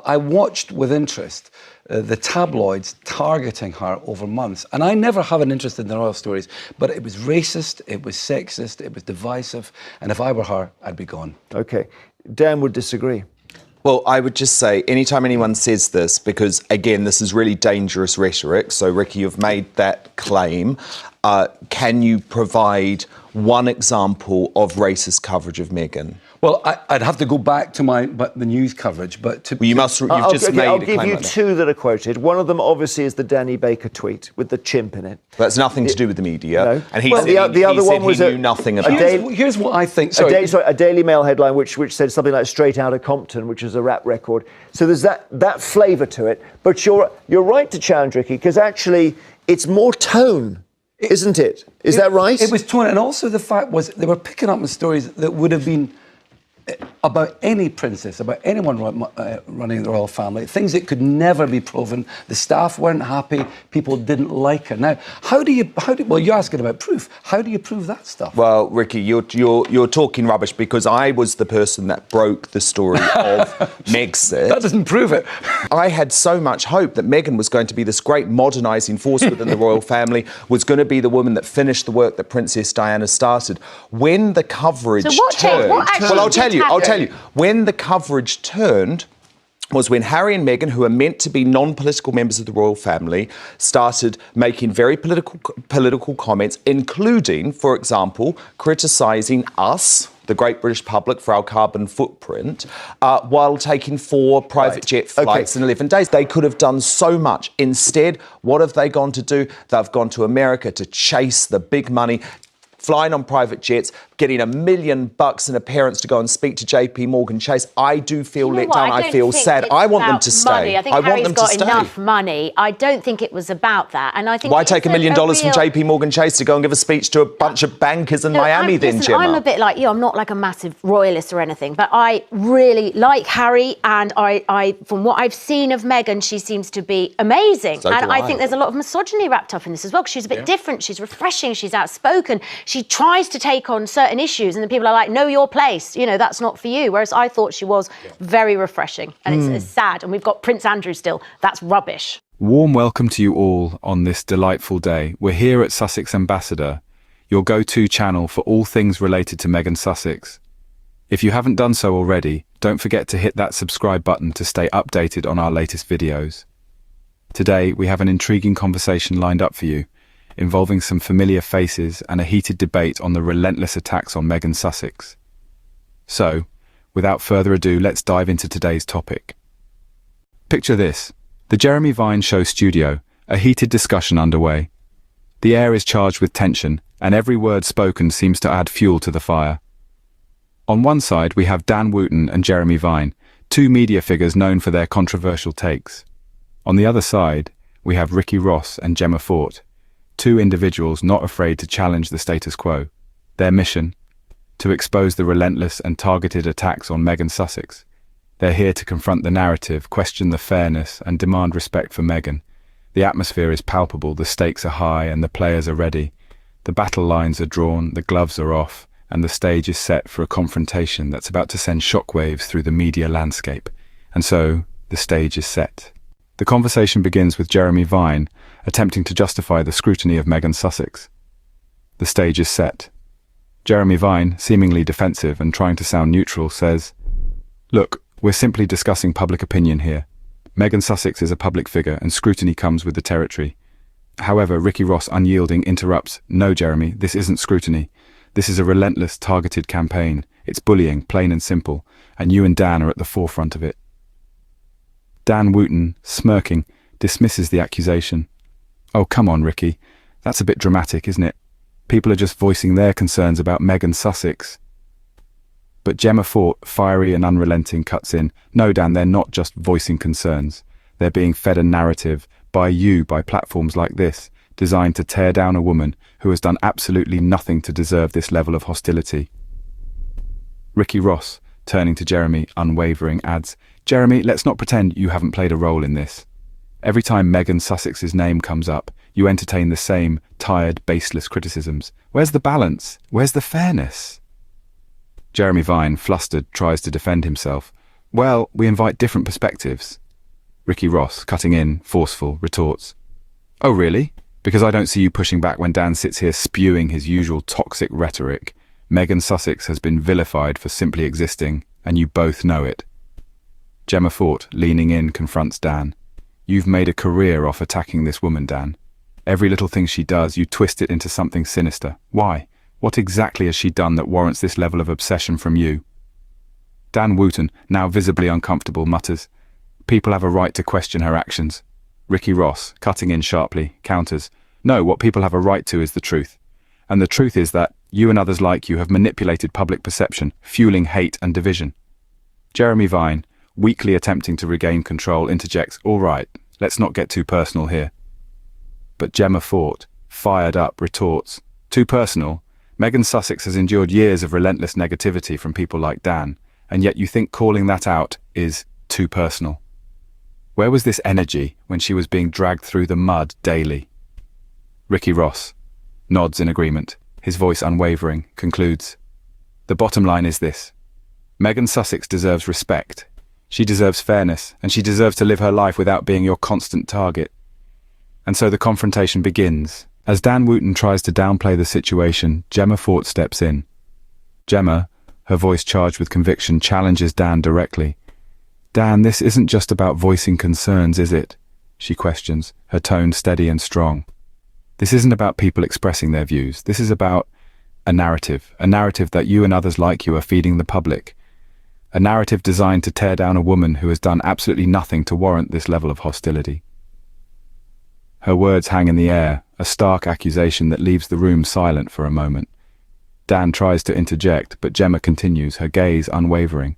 I watched with interest the tabloids targeting her over months. And I never have an interest in the royal stories, but it was racist, it was sexist, it was divisive. And if I were her, I'd be gone. OK. Dan would disagree. Well, I would just say, anytime anyone says this, because, again, this is really dangerous rhetoric, so, Ricky, you've made that claim, can you provide one example of racist coverage of Meghan? Well, I'd have to go back to the news coverage, but you've I'll just made a claim. I'll give you two that are quoted. One of them, obviously, is the Danny Baker tweet with the chimp in it. That's nothing to do with the media. No. And he said the other one was he knew nothing about it. Here's what I think. A Daily Mail headline which said something like "Straight Outta Compton," which is a rap record. So there's that flavour to it. But you're right to challenge Ricky, because actually it's more tone. Isn't it? Is that right? It was tone, and also the fact was they were picking up on stories that would have been about any princess, about anyone running the royal family, things that could never be proven. The staff weren't happy. People didn't like her. Now, well, you're asking about proof. How do you prove that stuff? Well, Ricky, you're talking rubbish, because I was the person that broke the story of Megxit. That doesn't prove it. I had so much hope that Meghan was going to be this great modernising force within the royal family, was going to be the woman that finished the work that Princess Diana started. When the coverage turned... Well, I'll tell you. When the coverage turned was when Harry and Meghan, who are meant to be non-political members of the royal family, started making very political comments, including, for example, criticising us, the great British public, for our carbon footprint, while taking 4 private jet flights in 11 days. They could have done so much. Instead, what have they gone to do? They've gone to America to chase the big money, flying on private jets, getting $1 million an appearance to go and speak to JP Morgan Chase. I do feel let down. I feel sad. I want them to stay. I think Harry's got enough money. I don't think it was about that. And I think why take $1 million from JP Morgan Chase to go and give a speech to a bunch of bankers in Miami then, Jemma? I'm a bit like you. I'm not like a massive royalist or anything, but I really like Harry, and I from what I've seen of Meghan, she seems to be amazing. So and I think there's a lot of misogyny wrapped up in this as well, because she's a bit different. She's refreshing. She's outspoken. She tries to take on certain issues, and then people are like, know your place, that's not for you. Whereas I thought she was very refreshing, and it's sad. And we've got Prince Andrew still. That's rubbish. Warm welcome to you all on this delightful day. We're here at Sussex Ambassador, your go-to channel for all things related to Meghan Sussex. If you haven't done so already, don't forget to hit that subscribe button to stay updated on our latest videos. Today, we have an intriguing conversation lined up for you, involving some familiar faces and a heated debate on the relentless attacks on Meghan Sussex. So, without further ado, let's dive into today's topic. Picture this: the Jeremy Vine Show studio, a heated discussion underway. The air is charged with tension, and every word spoken seems to add fuel to the fire. On one side, we have Dan Wootton and Jeremy Vine, two media figures known for their controversial takes. On the other side, we have Ricky Ross and Jemma Forte, two individuals not afraid to challenge the status quo. Their mission? To expose the relentless and targeted attacks on Meghan Sussex. They're here to confront the narrative, question the fairness, and demand respect for Meghan. The atmosphere is palpable, the stakes are high, and the players are ready. The battle lines are drawn, the gloves are off, and the stage is set for a confrontation that's about to send shockwaves through the media landscape. And so, the stage is set. The conversation begins with Jeremy Vine attempting to justify the scrutiny of Meghan Sussex. The stage is set. Jeremy Vine, seemingly defensive and trying to sound neutral, says, "Look, we're simply discussing public opinion here. Meghan Sussex is a public figure and scrutiny comes with the territory." However, Ricky Ross, unyielding, interrupts, "No, Jeremy, this isn't scrutiny. This is a relentless, targeted campaign. It's bullying, plain and simple, and you and Dan are at the forefront of it." Dan Wootton, smirking, dismisses the accusation. "Oh, come on, Ricky. That's a bit dramatic, isn't it? People are just voicing their concerns about Meghan Sussex." But Jemma Forte, fiery and unrelenting, cuts in. "No, Dan, they're not just voicing concerns. They're being fed a narrative by platforms like this, designed to tear down a woman who has done absolutely nothing to deserve this level of hostility." Ricky Ross, turning to Jeremy, unwavering, adds, "Jeremy, let's not pretend you haven't played a role in this. Every time Meghan Sussex's name comes up, you entertain the same tired, baseless criticisms. Where's the balance? Where's the fairness?" Jeremy Vine, flustered, tries to defend himself. Well, we invite different perspectives. Ricky Ross, cutting in, forceful, retorts. Oh, really? Because I don't see you pushing back when Dan sits here spewing his usual toxic rhetoric. Meghan Sussex has been vilified for simply existing, and you both know it. Jemma Forte, leaning in, confronts Dan. You've made a career off attacking this woman, Dan. Every little thing she does, you twist it into something sinister. Why? What exactly has she done that warrants this level of obsession from you? Dan Wootton, now visibly uncomfortable, mutters. People have a right to question her actions. Ricky Ross, cutting in sharply, counters. No, what people have a right to is the truth. And the truth is that you and others like you have manipulated public perception, fueling hate and division. Jeremy Vine, weakly attempting to regain control, interjects, all right, let's not get too personal here. But Jemma Forte, fired up, retorts, too personal? Meghan Sussex has endured years of relentless negativity from people like Dan, and yet you think calling that out is too personal. Where was this energy when she was being dragged through the mud daily? Ricky Ross nods in agreement, his voice unwavering, concludes. The bottom line is this. Meghan Sussex deserves respect. She deserves fairness, and she deserves to live her life without being your constant target. And so the confrontation begins. As Dan Wootton tries to downplay the situation, Jemma Forte steps in. Jemma, her voice charged with conviction, challenges Dan directly. Dan, this isn't just about voicing concerns, is it? She questions, her tone steady and strong. This isn't about people expressing their views. This is about a narrative that you and others like you are feeding the public. A narrative designed to tear down a woman who has done absolutely nothing to warrant this level of hostility. Her words hang in the air, a stark accusation that leaves the room silent for a moment. Dan tries to interject, but Jemma continues, her gaze unwavering.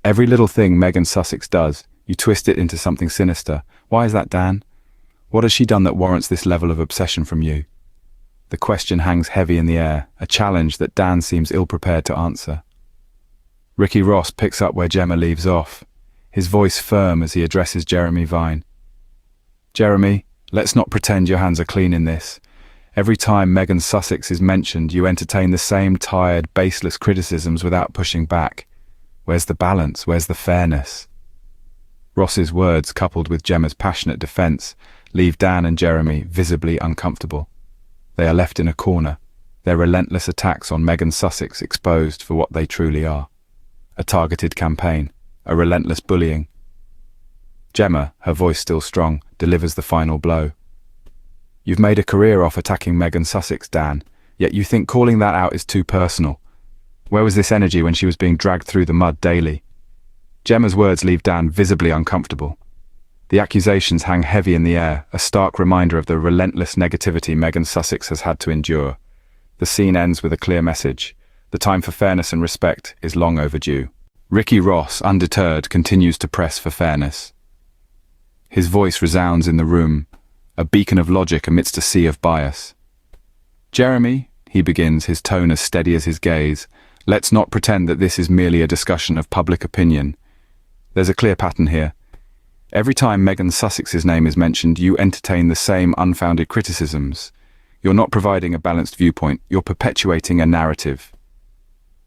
Every little thing Meghan Sussex does, you twist it into something sinister. Why is that, Dan? What has she done that warrants this level of obsession from you? The question hangs heavy in the air, a challenge that Dan seems ill-prepared to answer. Ricky Ross picks up where Jemma leaves off, his voice firm as he addresses Jeremy Vine. Jeremy, let's not pretend your hands are clean in this. Every time Meghan Sussex is mentioned, you entertain the same tired, baseless criticisms without pushing back. Where's the balance? Where's the fairness? Ross's words, coupled with Gemma's passionate defence, leave Dan and Jeremy visibly uncomfortable. They are left in a corner, their relentless attacks on Meghan Sussex exposed for what they truly are. A targeted campaign, a relentless bullying. Jemma, her voice still strong, delivers the final blow. You've made a career off attacking Meghan Sussex, Dan, yet you think calling that out is too personal. Where was this energy when she was being dragged through the mud daily? Gemma's words leave Dan visibly uncomfortable. The accusations hang heavy in the air, a stark reminder of the relentless negativity Meghan Sussex has had to endure. The scene ends with a clear message. The time for fairness and respect is long overdue. Ricky Ross, undeterred, continues to press for fairness. His voice resounds in the room, a beacon of logic amidst a sea of bias. Jeremy, he begins, his tone as steady as his gaze, let's not pretend that this is merely a discussion of public opinion. There's a clear pattern here. Every time Meghan Sussex's name is mentioned, you entertain the same unfounded criticisms. You're not providing a balanced viewpoint, you're perpetuating a narrative.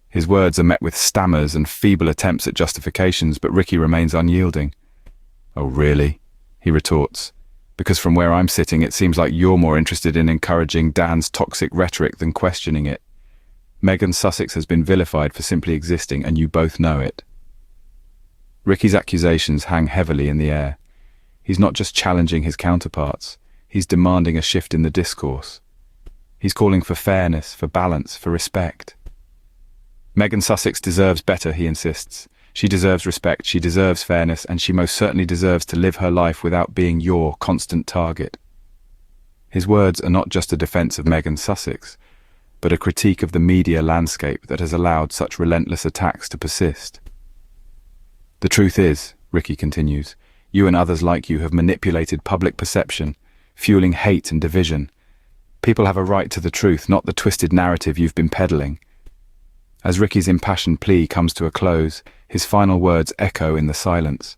His words are met with stammers and feeble attempts at justifications, but Ricky remains unyielding. Oh, really? He retorts. Because from where I'm sitting, it seems like you're more interested in encouraging Dan's toxic rhetoric than questioning it. Meghan Sussex has been vilified for simply existing, and you both know it. Ricky's accusations hang heavily in the air. He's not just challenging his counterparts, he's demanding a shift in the discourse. He's calling for fairness, for balance, for respect. Meghan Sussex deserves better, he insists. She deserves respect, she deserves fairness, and she most certainly deserves to live her life without being your constant target. His words are not just a defense of Meghan Sussex, but a critique of the media landscape that has allowed such relentless attacks to persist. The truth is, Ricky continues, you and others like you have manipulated public perception, fueling hate and division. People have a right to the truth, not the twisted narrative you've been peddling. As Ricky's impassioned plea comes to a close, his final words echo in the silence.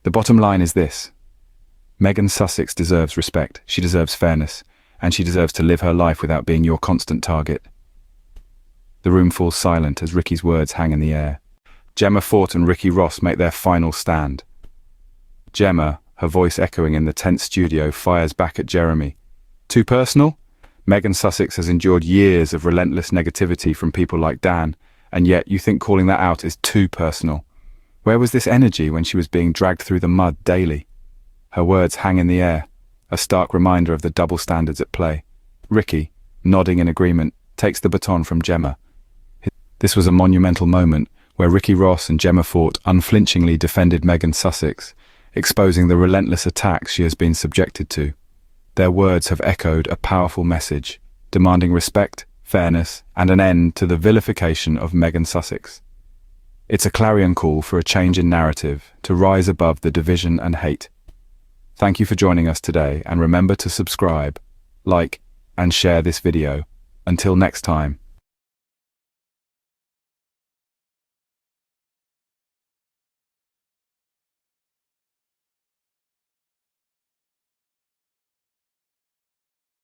The bottom line is this. Meghan Sussex deserves respect, she deserves fairness, and she deserves to live her life without being your constant target. The room falls silent as Ricky's words hang in the air. Jemma Forte and Ricky Ross make their final stand. Jemma, her voice echoing in the tense studio, fires back at Jeremy. Too personal? Megan Sussex has endured years of relentless negativity from people like Dan, and yet you think calling that out is too personal. Where was this energy when she was being dragged through the mud daily? Her words hang in the air, a stark reminder of the double standards at play. Ricky, nodding in agreement, takes the baton from Jemma. This was a monumental moment where Ricky Ross and Jemma Forte unflinchingly defended Megan Sussex, exposing the relentless attacks she has been subjected to. Their words have echoed a powerful message, demanding respect, fairness, and an end to the vilification of Megan Sussex. It's a clarion call for a change in narrative, to rise above the division and hate. Thank you for joining us today, and remember to subscribe, like, and share this video. Until next time.